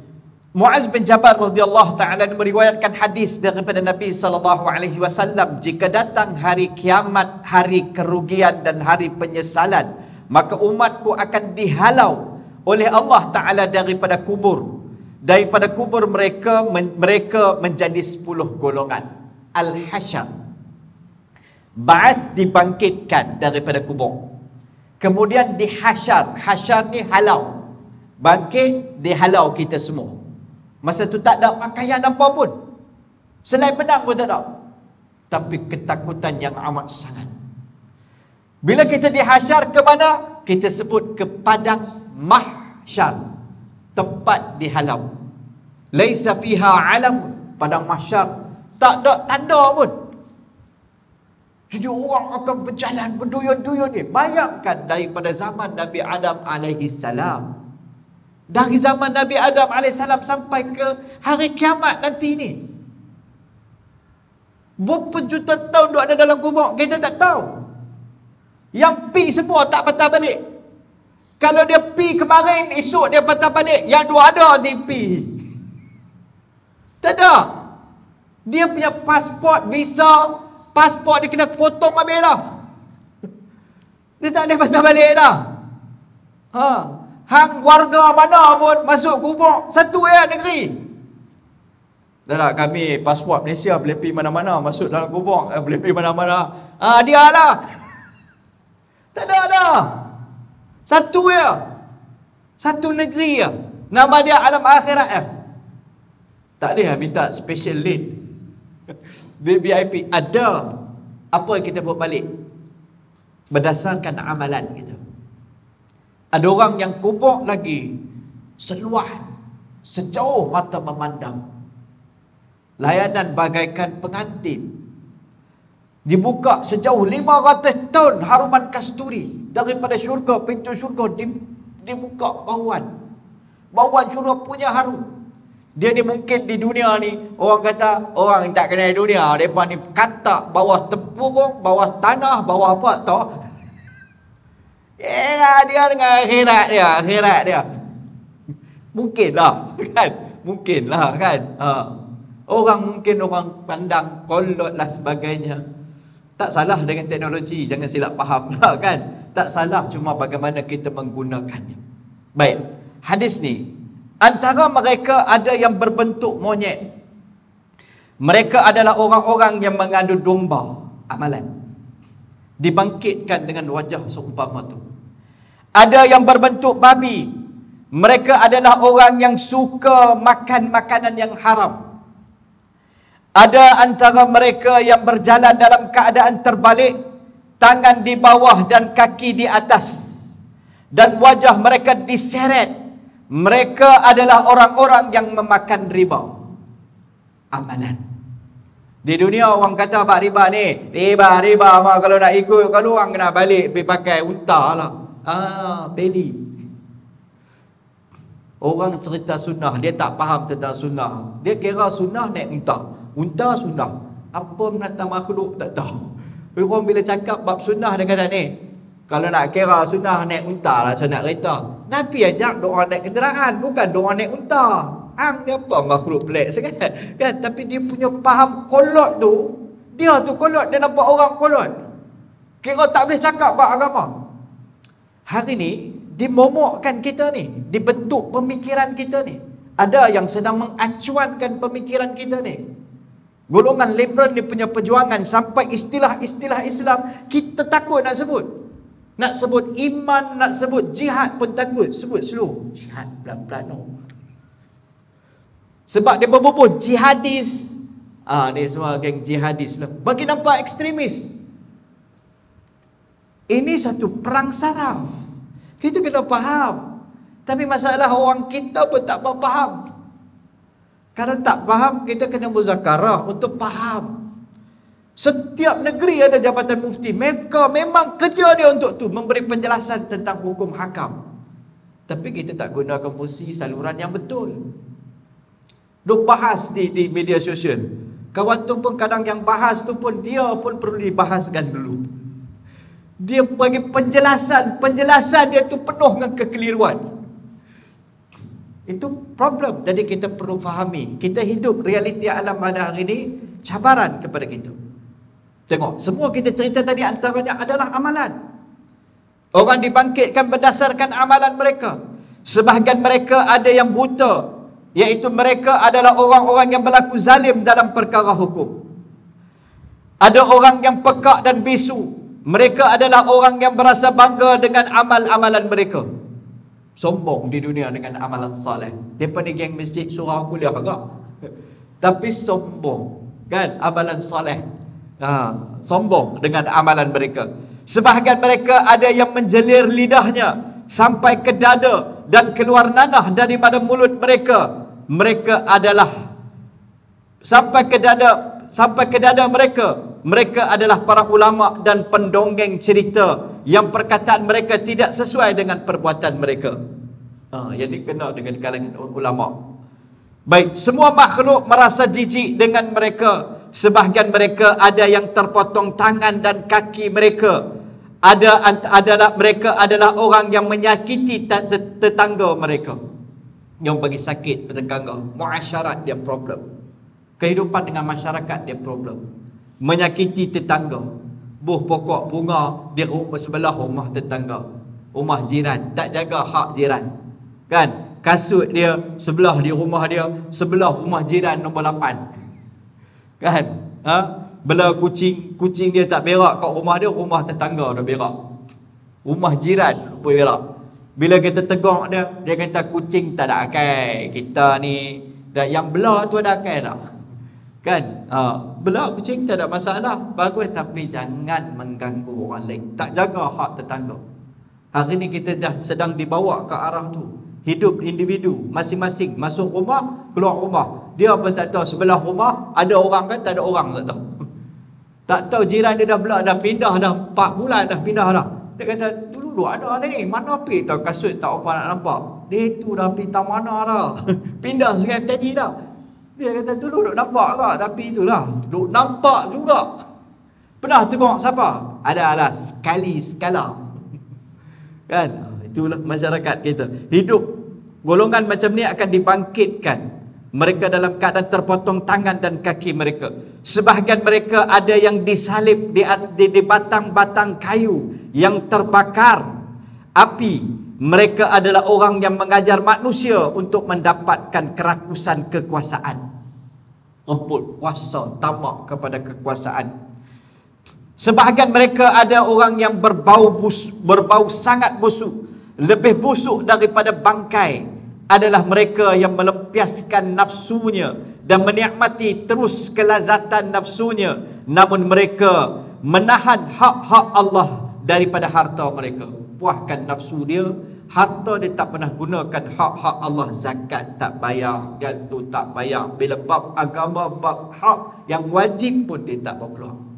[SPEAKER 1] Muaz bin Jabal radhiyallahu ta'ala meriwayatkan hadis daripada Nabi sallallahu alaihi wasallam, jika datang hari kiamat, hari kerugian dan hari penyesalan, maka umatku akan dihalau oleh Allah Ta'ala daripada kubur. Daripada kubur mereka menjadi 10 golongan. Al-Hasyar. Ba'ath dibangkitkan daripada kubur. Kemudian dihasyar. Hasyar ni halau. Bangkit, dihalau kita semua. Masa tu tak ada pakaian apa pun. Selai pedang pun tak ada. Tapi ketakutan yang amat sangat. Bila kita dihasyar ke mana? Kita sebut ke padang mahsyar. Tempat dihalau. Laisa fiha alam. Padang mahsyar tak ada tanda pun. Jadi orang akan berjalan berduyun-duyun ni. Bayangkan daripada zaman Nabi Adam alaihi salam. Dari zaman Nabi Adam AS sampai ke hari kiamat nanti ni. Berapa juta tahun duk ada dalam kubur, kita tak tahu. Yang pi semua tak patah balik. Kalau dia pi kemarin, esok dia patah balik. Yang dua ada dia pi. Tak ada. Dia punya pasport, visa, pasport dia kena potong habis dah. Dia tak boleh patah balik dah. Hang warga mana pun masuk kubur satu negeri. Dah lah, kami pasport Malaysia boleh pergi mana-mana, masuk dalam kubur boleh pergi mana-mana. Dia lah. Tak ada dah. Satu satu negeri ya. Nama dia alam akhirat ya. Tak boleh minta special lane. VIP ada. Apa yang kita buat balik? Berdasarkan amalan kita. Ada orang yang kubur lagi seluas, sejauh mata memandang. Layanan bagaikan pengantin. Dibuka sejauh 500 tahun haruman kasturi. Daripada syurga, pintu syurga dibuka bauan. Bauan syurga punya harum. Dia ni mungkin di dunia ni, orang kata, orang tak kenal dunia. Mereka ni katak bawah tempurung, bawah tanah, bawah apa tau. Dia dengan akhirat dia. Mungkinlah kan. Mungkinlah kan. Orang mungkin orang pandang kolot lah sebagainya. Tak salah dengan teknologi, jangan silap faham lah kan. Tak salah, cuma bagaimana kita menggunakannya. Baik, hadis ni antara mereka ada yang berbentuk monyet. Mereka adalah orang-orang yang mengadu domba amalan. Dibangkitkan dengan wajah seumpama tu. Ada yang berbentuk babi. Mereka adalah orang yang suka makan makanan yang haram. Ada antara mereka yang berjalan dalam keadaan terbalik, tangan di bawah dan kaki di atas, dan wajah mereka diseret. Mereka adalah orang-orang yang memakan riba. Amalan. Di dunia orang kata bak riba ni, riba kalau nak ikut kalau orang kena balik pergi pakai unta lah. Beli. Orang cerita sunnah, dia tak faham tentang sunnah. Dia kira sunnah naik unta. Unta sunnah. Apa menata makhluk tak tahu. Orang bila cakap bab sunnah dia kata ni, kalau nak kira sunnah naik unta lah, saya nak kereta. Nabi ajak doa naik kenderaan, bukan doa naik unta. Dia apa makhluk pelik sangat kan? Tapi dia punya faham kolot tu, dia tu kolot, dia nampak orang kolot. Kira tak boleh cakap bab agama. Hari ni dimomokkan kita ni, dibentuk pemikiran kita ni. Ada yang sedang mengacuankan pemikiran kita ni. Golongan liberal ni punya perjuangan sampai istilah-istilah Islam kita takut nak sebut. Nak sebut iman, nak sebut jihad pun takut. Sebut slow. Jihad pelan-pelan. Sebab dia berbubuh jihadis. Ni semua geng jihadis lah. Bagi nampak ekstremis. Ini satu perang saraf. Kita kena faham. Tapi masalah orang kita pun tak faham. Kalau tak faham, kita kena muzakarah untuk faham. Setiap negeri ada jabatan mufti. Mereka memang kerja dia untuk tu, memberi penjelasan tentang hukum hakam. Tapi kita tak gunakan fungsi saluran yang betul. Duk bahas di media sosial. Kawan tu pun kadang yang bahas tu pun dia pun perlu dibahaskan dulu. Dia bagi penjelasan dia tu penuh dengan kekeliruan. Itu problem. Jadi kita perlu fahami. Kita hidup realiti alam pada hari ini cabaran kepada kita. Tengok, semua kita cerita tadi antaranya adalah amalan. Orang dibangkitkan berdasarkan amalan mereka. Sebahagian mereka ada yang buta, iaitu mereka adalah orang-orang yang berlaku zalim dalam perkara hukum. Ada orang yang pekak dan bisu. Mereka adalah orang yang berasa bangga dengan amal-amalan mereka. Sombong di dunia dengan amalan saleh. Mereka ni geng masjid surau kuliah agak. Tapi sombong kan amalan saleh. Sombong dengan amalan mereka. Sebahagian mereka ada yang menjelir lidahnya sampai ke dada dan keluar nanah daripada mulut mereka. mereka adalah sampai ke dada mereka adalah para ulama dan pendongeng cerita yang perkataan mereka tidak sesuai dengan perbuatan mereka. Yang dikenal dengan kalangan ulama. Baik, semua makhluk merasa jijik dengan mereka. Sebahagian mereka ada yang terpotong tangan dan kaki mereka. Mereka adalah orang yang menyakiti tetangga mereka, yang bagi sakit tetangga. Muasyarat dia problem. Kehidupan dengan masyarakat dia problem. Menyakiti tetangga. Buah pokok bunga di sebelah rumah tetangga, rumah jiran, tak jaga hak jiran. Kan? Kasut dia sebelah di rumah dia, sebelah rumah jiran nombor 8. Kan? Bela kucing dia tak berak kat rumah dia, rumah tetangga dah berak. Rumah jiran pun berak. Bila kita tegur dia kata kucing tak ada akal. Kita ni yang bela tu ada akal tak? Kan? Bela kucing tak ada masalah, bagus, tapi jangan mengganggu orang lain. Tak jaga hak tetangga. Hari ni kita dah sedang dibawa ke arah tu. Hidup individu masing-masing, masuk rumah, keluar rumah. Dia pun tak tahu sebelah rumah ada orang kan, tak ada orang, tak tahu. Tak tahu jiran dia dah belah, dah pindah dah 4 bulan dah pindah dah. Dia kata dulu ada ni, mana pergi tahu kasut tak apa nak nampak. Dia tu dah pindah mana dah. Pindah sekarang tadi dah. Dia kata dulu duk nampak ke, tapi itulah duk nampak juga. Pernah tengok siapa? Ada sekala. Kan? Itulah masyarakat kita. Hidup golongan macam ni akan dibangkitkan. Mereka dalam keadaan terpotong tangan dan kaki mereka. Sebahagian mereka ada yang disalib di batang-batang kayu yang terbakar api. Mereka adalah orang yang mengajar manusia untuk mendapatkan kerakusan kekuasaan. Rebut kuasa, tamak kepada kekuasaan. Sebahagian mereka ada orang yang berbau sangat busuk. Lebih busuk daripada bangkai adalah mereka yang melampiaskan nafsunya dan menikmati terus kelazatan nafsunya, namun mereka menahan hak-hak Allah daripada harta mereka. Puaskan nafsu dia, harta dia tak pernah gunakan hak-hak Allah. Zakat tak bayar, gantu tak bayar, bila bab agama, bab hak yang wajib pun dia tak berpeluang.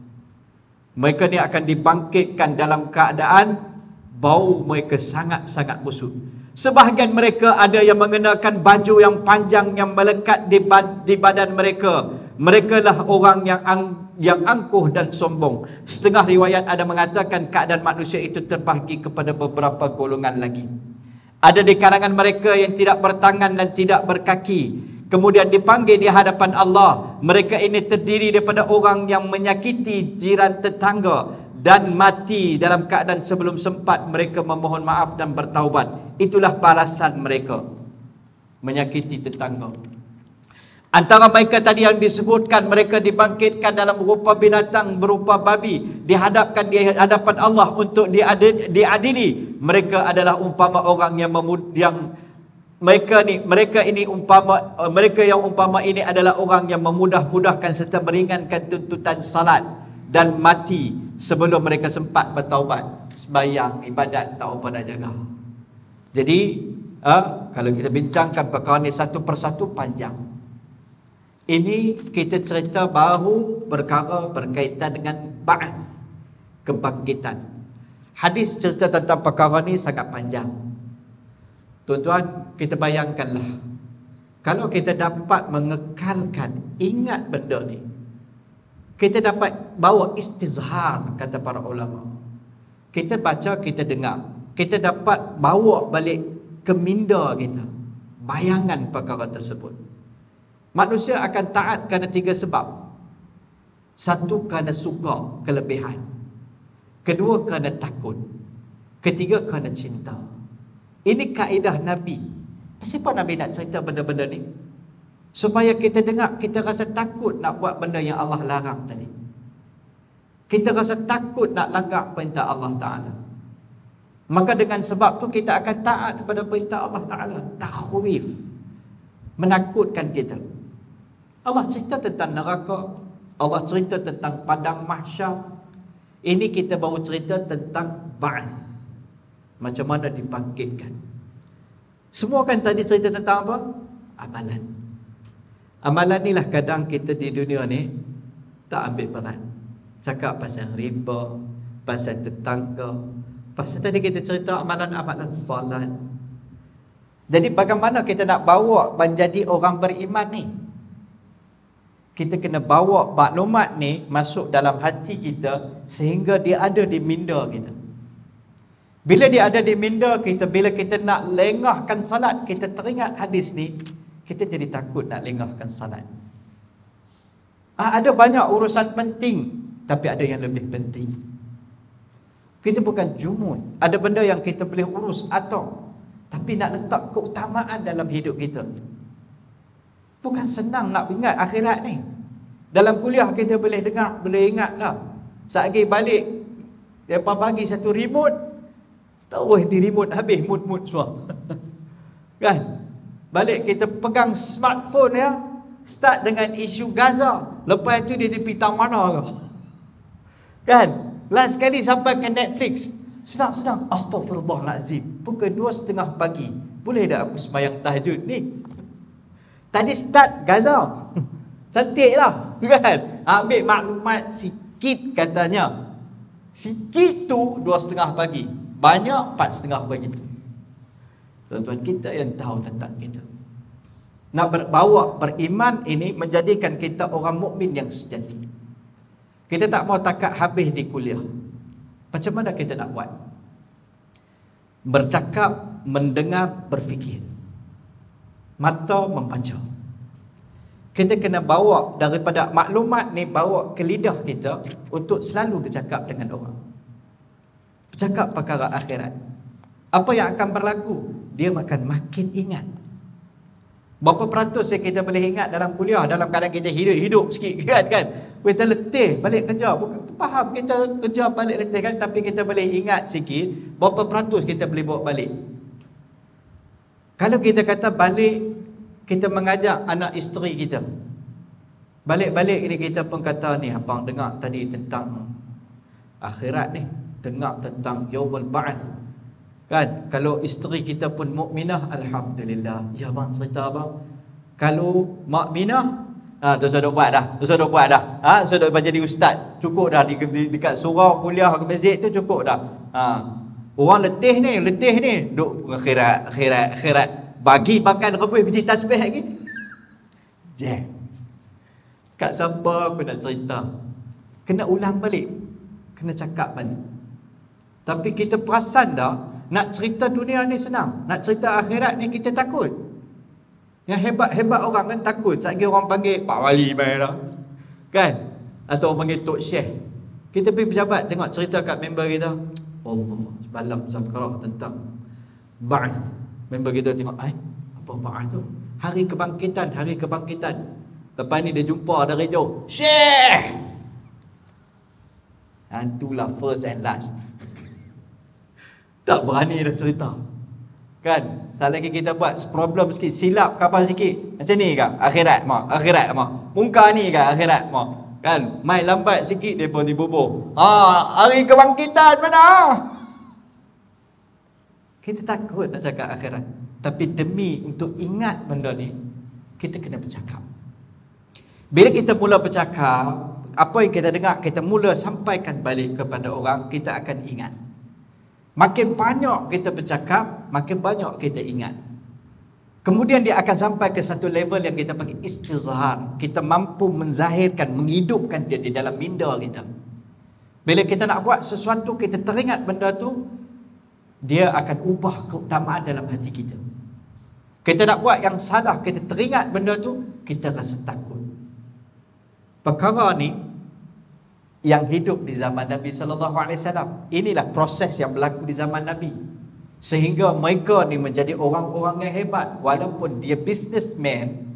[SPEAKER 1] Mereka ni akan dibangkitkan dalam keadaan bau mereka sangat-sangat busuk. Sebahagian mereka ada yang mengenakan baju yang panjang yang melekat di badan mereka. Mereka lah orang yang angkuh dan sombong. Setengah riwayat ada mengatakan keadaan manusia itu terbahagi kepada beberapa golongan lagi. Ada di kalangan mereka yang tidak bertangan dan tidak berkaki, kemudian dipanggil di hadapan Allah. Mereka ini terdiri daripada orang yang menyakiti jiran tetangga dan mati dalam keadaan sebelum sempat mereka memohon maaf dan bertaubat. Itulah balasan mereka, menyakiti tetangga. Antara mereka tadi yang disebutkan, mereka dibangkitkan dalam rupa binatang berupa babi, dihadapkan di hadapan Allah untuk diadili. Mereka adalah umpama orang mereka yang umpama ini adalah orang yang memudah-mudahkan serta meringankan tuntutan salat dan mati sebelum mereka sempat bertaubat. Sembahyang, ibadat, tak apa nak jaga. Jadi kalau kita bincangkan perkara ni satu persatu panjang. Ini kita cerita baru perkara berkaitan dengan ba'ath, kebangkitan. Hadis cerita tentang perkara ni sangat panjang. Tuan-tuan, kita bayangkanlah kalau kita dapat mengekalkan, ingat benda ni, kita dapat bawa istizhar, kata para ulama. Kita baca, kita dengar, kita dapat bawa balik ke minda kita bayangan perkara tersebut. Manusia akan taat kerana 3 sebab. 1, kerana suka, kelebihan. 2, kerana takut. 3, kerana cinta. Ini kaedah Nabi. Kenapa Nabi nak cerita benda-benda ni? Supaya kita dengar, kita rasa takut nak buat benda yang Allah larang tadi. Kita rasa takut nak langgar perintah Allah Ta'ala. Maka dengan sebab tu kita akan taat kepada perintah Allah Ta'ala. Takhwif, menakutkan kita. Allah cerita tentang neraka, Allah cerita tentang padang mahsyar. Ini kita baru cerita tentang ba'ath, macam mana dibangkitkan. Semua kan tadi cerita tentang apa? Amalan. Amalan ni lah kadang kita di dunia ni tak ambil peran. Cakap pasal riba, pasal tetangga, pasal tadi kita cerita amalan-amalan solat. Jadi bagaimana kita nak bawa menjadi orang beriman ni? Kita kena bawa maklumat ni masuk dalam hati kita sehingga dia ada di minda kita. Bila dia ada di minda kita, bila kita nak lengahkan salat, kita teringat hadis ni, kita jadi takut nak lengahkan salat. Ada banyak urusan penting, tapi ada yang lebih penting. Kita bukan jumud. Ada benda yang kita boleh urus atau, tapi nak letak keutamaan dalam hidup kita. Bukan senang nak ingat akhirat ni. Dalam kuliah kita boleh dengar, boleh ingat lah. Saat lagi balik, mereka bagi satu remote, terus di remote habis mood semua. Kan? Balik kita pegang smartphone ya, start dengan isu Gaza, lepas itu dia pergi mana ke? Kan? Last sekali sampai ke Netflix, senang-senang, astaghfirullahalazim, pukul 2:30 pagi, boleh tak aku sembahyang tahajud ni? Tadi start Gaza, cantik lah, kan? Ambil maklumat sikit katanya, sikit tu 2:30 pagi, banyak 4:30 pagi. Tuan-tuan, kita yang tahu tentang kita. Nak bawa beriman ini menjadikan kita orang mukmin yang sejati. Kita tak mau takat habis di kuliah. Macam mana kita nak buat? Bercakap, mendengar, berfikir. Mata membaca. Kita kena bawa daripada maklumat ni, bawa ke lidah kita untuk selalu bercakap dengan orang. Bercakap perkara akhirat. Apa yang akan berlaku? Dia akan makin ingat. Berapa peratus yang kita boleh ingat dalam kuliah, dalam keadaan kita hidup sikit kan? Kita letih balik kerja. Bukan faham kita kerja balik letih kan, tapi kita boleh ingat sikit berapa peratus kita boleh bawa balik. Kalau kita kata balik, kita mengajak anak isteri kita. Balik-balik ini kita pun kata ni, abang dengar tadi tentang akhirat ni, dengar tentang yaumul ba'ats. Kan, kalau isteri kita pun mukminah, alhamdulillah. Ya bang, cerita abang. Kalau mukminah, tu sudah buat dah. Sudah jadi ustaz. Cukup dah dekat surau kuliah ke masjid tu cukup dah. Orang letih ni duk akhirat. Bagi makan rebus biji tasbih lagi. Jam. Kat siapa aku nak cerita? Kena ulang balik. Kena cakap balik. Tapi kita perasan dah, nak cerita dunia ni senang, nak cerita akhirat ni kita takut. Yang hebat-hebat orang kan takut. Sekali orang panggil Pak Wali main lah, kan? Atau orang panggil Tok Syekh. Kita pergi pejabat tengok cerita kat member kita, Allah semalam zakrah tentang Ba'ath. Member kita tengok, apa Ba'ath tu? Hari kebangkitan. Lepas ni dia jumpa dari jauh, Syekh! Itulah first and last. Tak berani dah cerita. Kan? Saat lagi kita buat problem sikit, silap kapal sikit. Macam ni ke? Akhirat mah. Muka ni ke? Akhirat mah. Kan? Main lambat sikit, dia pun dibubuh. Hari kebangkitan mana? Kita takut nak cakap akhirat. Tapi demi untuk ingat benda ni, kita kena bercakap. Bila kita mula bercakap, apa yang kita dengar, kita mula sampaikan balik kepada orang, kita akan ingat. Makin banyak kita bercakap, makin banyak kita ingat. Kemudian dia akan sampai ke satu level yang kita panggil istizhar. Kita mampu menzahirkan, menghidupkan dia di dalam minda kita. Bila kita nak buat sesuatu, kita teringat benda tu, dia akan ubah keutamaan dalam hati kita. Kita nak buat yang salah, kita teringat benda tu, kita rasa takut. Perkara ni yang hidup di zaman Nabi sallallahu alaihi wasallam. Inilah proses yang berlaku di zaman Nabi. Sehingga mereka ni menjadi orang-orang yang hebat. Walaupun dia businessman,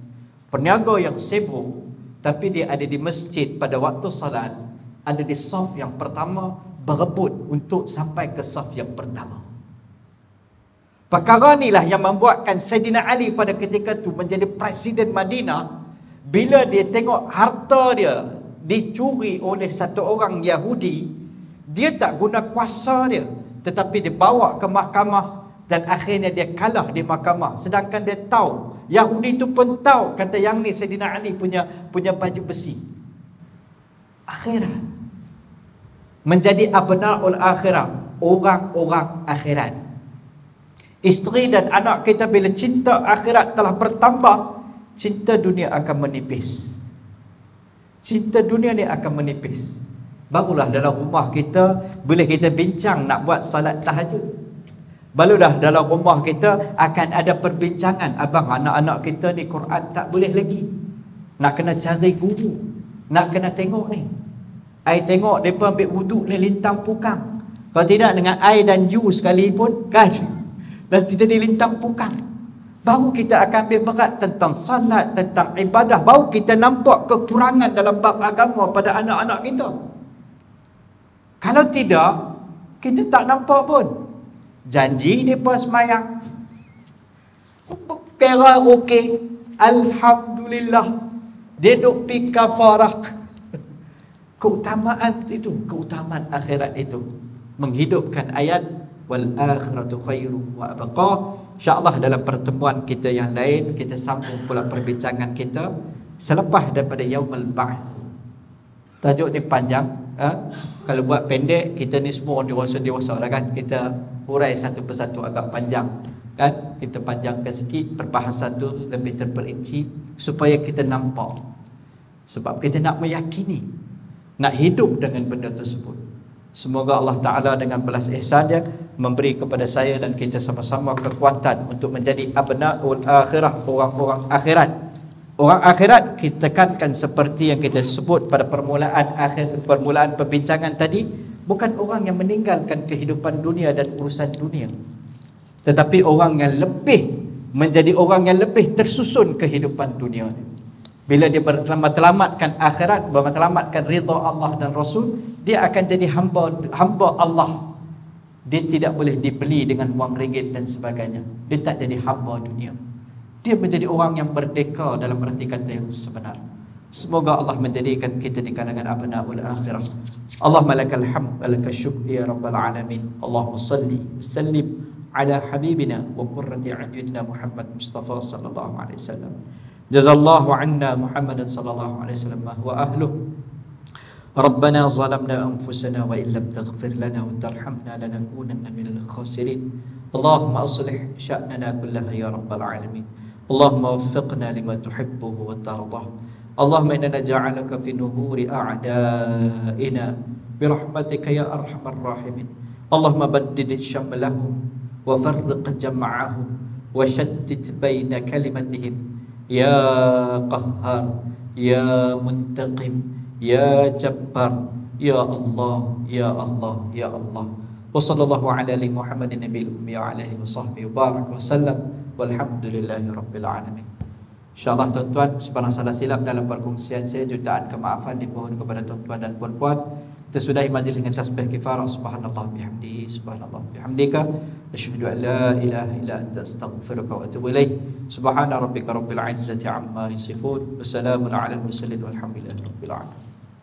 [SPEAKER 1] peniaga yang sibuk, tapi dia ada di masjid pada waktu salat, ada di saf yang pertama, berebut untuk sampai ke saf yang pertama. Perkara inilah yang membuatkan Sayyidina Ali pada ketika itu menjadi presiden Madinah. Bila dia tengok harta dia dicuri oleh satu orang Yahudi, dia tak guna kuasa dia, tetapi dia bawa ke mahkamah dan akhirnya dia kalah di mahkamah. Sedangkan dia tahu Yahudi itu pun tahu, kata yang ni Sayyidina Ali punya baju besi. Akhirat. Menjadi abna'ul akhirah, orang-orang akhirat. Isteri dan anak kita bila cinta akhirat telah bertambah, cinta dunia akan menipis. Cinta dunia ni akan menipis. Barulah dalam rumah kita, bila kita bincang nak buat salat tahajud, barulah dalam rumah kita akan ada perbincangan, abang anak-anak kita ni Quran tak boleh lagi, nak kena cari guru, nak kena tengok ni. Ai tengok mereka ambil wuduk ni lintang pukang, kalau tidak dengan air dan you sekali pun kan, dan kita di lintang pukang. Baru kita akan ambil berat tentang salat, tentang ibadah. Baru kita nampak kekurangan dalam bab agama pada anak-anak kita. Kalau tidak, kita tak nampak pun. Janji mereka semayang, kira okey, alhamdulillah, dia duk pi kafarah. Keutamaan itu, keutamaan akhirat itu, menghidupkan ayat wal akhiratu khairu wa abqa. InsyaAllah dalam pertemuan kita yang lain, kita sambung pula perbincangan kita selepas daripada yaumul ba'th. Tajuk ni panjang, kalau buat pendek, kita ni semua dewasa-dewasa dah kan, kita urai satu persatu agak panjang kan, kita panjangkan sikit, perbahasan tu lebih terperinci supaya kita nampak. Sebab kita nak meyakini, nak hidup dengan benda tersebut. Semoga Allah Ta'ala dengan belas ihsan Dia memberi kepada saya dan kita sama-sama kekuatan untuk menjadi abna'ul akhirah, orang-orang akhirat. Orang akhirat kita tekankan seperti yang kita sebut pada permulaan perbincangan tadi, bukan orang yang meninggalkan kehidupan dunia dan urusan dunia, tetapi orang yang lebih menjadi orang yang lebih tersusun kehidupan dunia. Bila dia bertelamatkan akhirat, bertelamatkan ridha Allah dan Rasul, dia akan jadi hamba Allah. Dia tidak boleh dibeli dengan wang ringgit dan sebagainya. Dia tak jadi hamba dunia. Dia menjadi orang yang merdeka dalam arti kata yang sebenar. Semoga Allah menjadikan kita di kalangan abna'ul akhirah. Allahumma lakal hamd wa lakal syukr ya rabbal alamin. Allahumma salli sallim ala habibina wa qurrati a'yunina Muhammad Mustafa sallallahu alaihi wasallam. Jazallahu anna Muhammadan sallallahu alaihi wasallam ma huwa ahluh. ربنا ظلمنا أنفسنا وإن لم تغفر لنا وترحمنا لنكونن من الخاسرين. اللهم أصلح شأننا كلها يا رب العالمين. اللهم وفقنا لما تحبه وترضاه. اللهم إننا نجعلك في نهور أعدائنا برحمتك يا أرحم الراحمين. اللهم بدد شملهم وفرق جمعهم وشتت بين كلمتهم يا قهار يا منتقم يا جبار يا الله يا الله يا الله. وصلى الله على محمد النبي الأمي وعلى آله وصحبه وبارك وسلم والحمد لله رب العالمين. InsyaAllah tuan-tuan, sebarang salah silap dalam perkongsian saya, jutaan kemaafan dimohon kepada tuan-tuan dan puan-puan. Kita sudahi majlis dengan tasbih kifarah. Subhanallah bihamdihi, subhanallah bihamdika, asyhadu an la ilaha illa anta astaghfiruka wa atubu ilaih. Subhana rabbika rabbil izzati amma yasifun, wa salamun alal mursalin walhamdulillahi rabbil alamin.